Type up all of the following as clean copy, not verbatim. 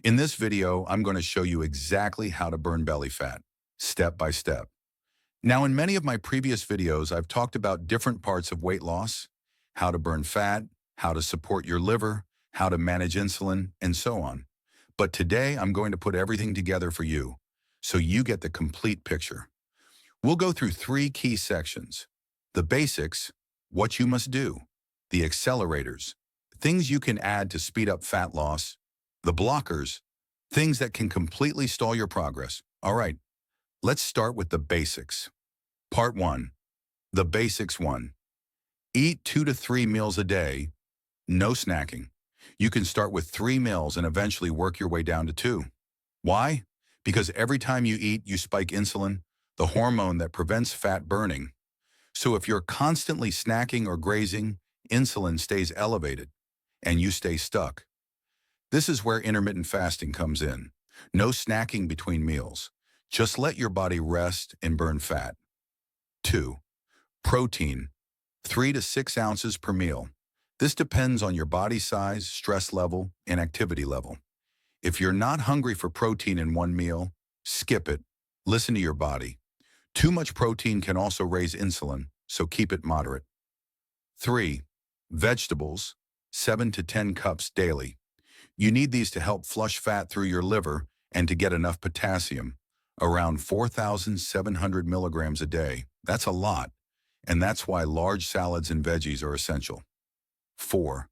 In this video, I'm going to show you exactly how to burn belly fat, step by step. Now, in many of my previous videos, I've talked about different parts of weight loss, how to burn fat, how to support your liver, how to manage insulin, and so on. But today, I'm going to put everything together for you, so you get the complete picture. We'll go through three key sections: the basics, what you must do; the accelerators, things you can add to speed up fat loss; the blockers, things that can completely stall your progress. All right, let's start with the basics. Part 1. The basics 1. Eat 2 to 3 meals a day, no snacking. You can start with 3 meals and eventually work your way down to 2. Why? Because every time you eat, you spike insulin, the hormone that prevents fat burning. So if you're constantly snacking or grazing, insulin stays elevated, and you stay stuck. This is where intermittent fasting comes in. No snacking between meals. Just let your body rest and burn fat. 2. Protein, 3 to 6 ounces per meal. This depends on your body size, stress level, and activity level. If you're not hungry for protein in one meal, skip it. Listen to your body. Too much protein can also raise insulin, so keep it moderate. 3. Vegetables, 7 to 10 cups daily. You need these to help flush fat through your liver and to get enough potassium, around 4,700 milligrams a day. That's a lot, and that's why large salads and veggies are essential. 4.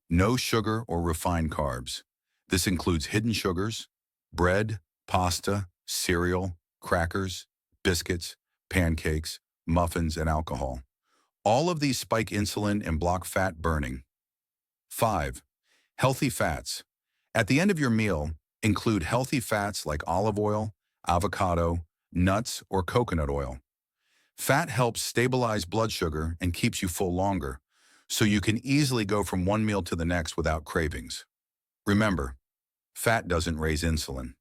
No sugar or refined carbs. This includes hidden sugars, bread, pasta, cereal, crackers, biscuits, pancakes, muffins, and alcohol. All of these spike insulin and block fat burning. 5. Healthy fats. At the end of your meal, include healthy fats like olive oil, avocado, nuts, or coconut oil. Fat helps stabilize blood sugar and keeps you full longer, so you can easily go from one meal to the next without cravings. Remember, fat doesn't raise insulin.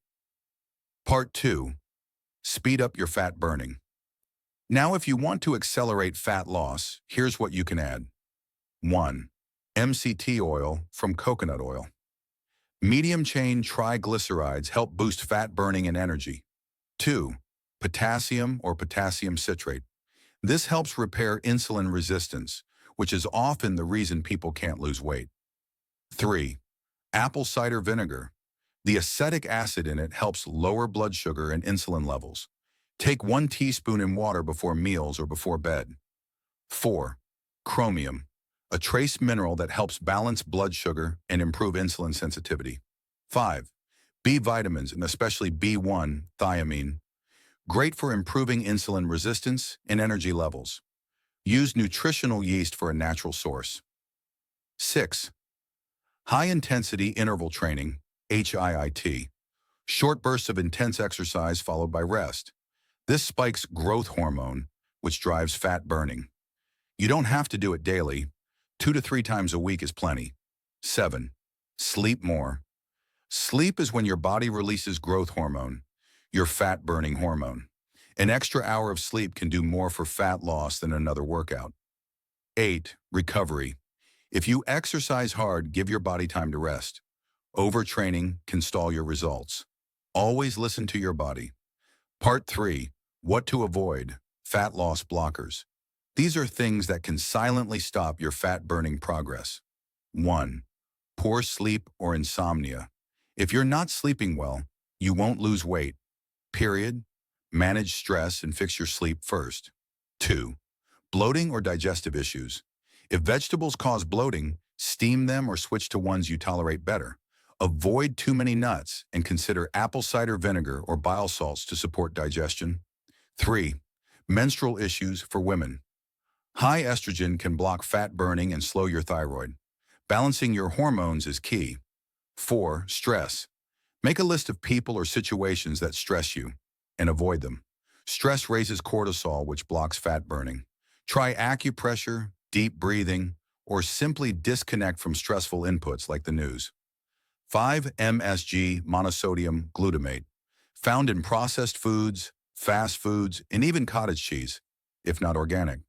Part 2. Speed up your fat burning. Now, if you want to accelerate fat loss, here's what you can add. 1. MCT oil from coconut oil. Medium-chain triglycerides help boost fat burning and energy. 2. Potassium or potassium citrate. This helps repair insulin resistance, which is often the reason people can't lose weight. 3. Apple cider vinegar. The acetic acid in it helps lower blood sugar and insulin levels. Take 1 teaspoon in water before meals or before bed. 4. Chromium, a trace mineral that helps balance blood sugar and improve insulin sensitivity. 5. B vitamins, and especially B1, thiamine. Great for improving insulin resistance and energy levels. Use nutritional yeast for a natural source. 6. High-intensity interval training, HIIT. Short bursts of intense exercise followed by rest. This spikes growth hormone, which drives fat burning. You don't have to do it daily. 2 to 3 times a week is plenty. 7. Sleep more. Sleep is when your body releases growth hormone, your fat-burning hormone. An extra hour of sleep can do more for fat loss than another workout. 8. Recovery. If you exercise hard, give your body time to rest. Overtraining can stall your results. Always listen to your body. Part 3. What to avoid. Fat loss blockers. These are things that can silently stop your fat-burning progress. 1. Poor sleep or insomnia. If you're not sleeping well, you won't lose weight. Period. Manage stress and fix your sleep first. 2. Bloating or digestive issues. If vegetables cause bloating, steam them or switch to ones you tolerate better. Avoid too many nuts and consider apple cider vinegar or bile salts to support digestion. 3. Menstrual issues for women. High estrogen can block fat burning and slow your thyroid. Balancing your hormones is key. 4. Stress. Make a list of people or situations that stress you and avoid them. Stress raises cortisol, which blocks fat burning. Try acupressure, deep breathing, or simply disconnect from stressful inputs like the news. 5. MSG, monosodium glutamate. Found in processed foods, fast foods, and even cottage cheese, if not organic.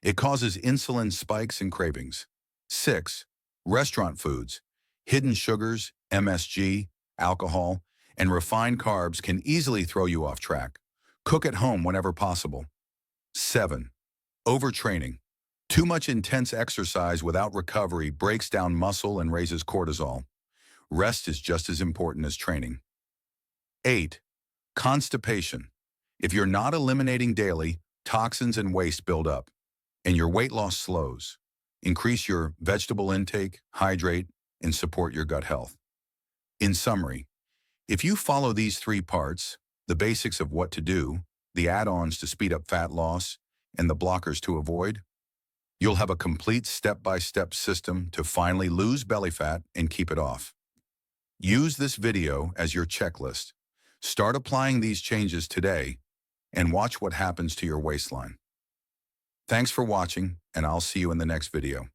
It causes insulin spikes and cravings. 6. Restaurant foods. Hidden sugars, MSG, alcohol, and refined carbs can easily throw you off track. Cook at home whenever possible. 7. Overtraining. Too much intense exercise without recovery breaks down muscle and raises cortisol. Rest is just as important as training. 8. Constipation. If you're not eliminating daily, toxins and waste build up, and your weight loss slows. Increase your vegetable intake, hydrate, and support your gut health. In summary, if you follow these 3 parts, the basics of what to do, the add-ons to speed up fat loss, and the blockers to avoid, you'll have a complete step-by-step system to finally lose belly fat and keep it off. Use this video as your checklist. Start applying these changes today and watch what happens to your waistline. Thanks for watching, and I'll see you in the next video.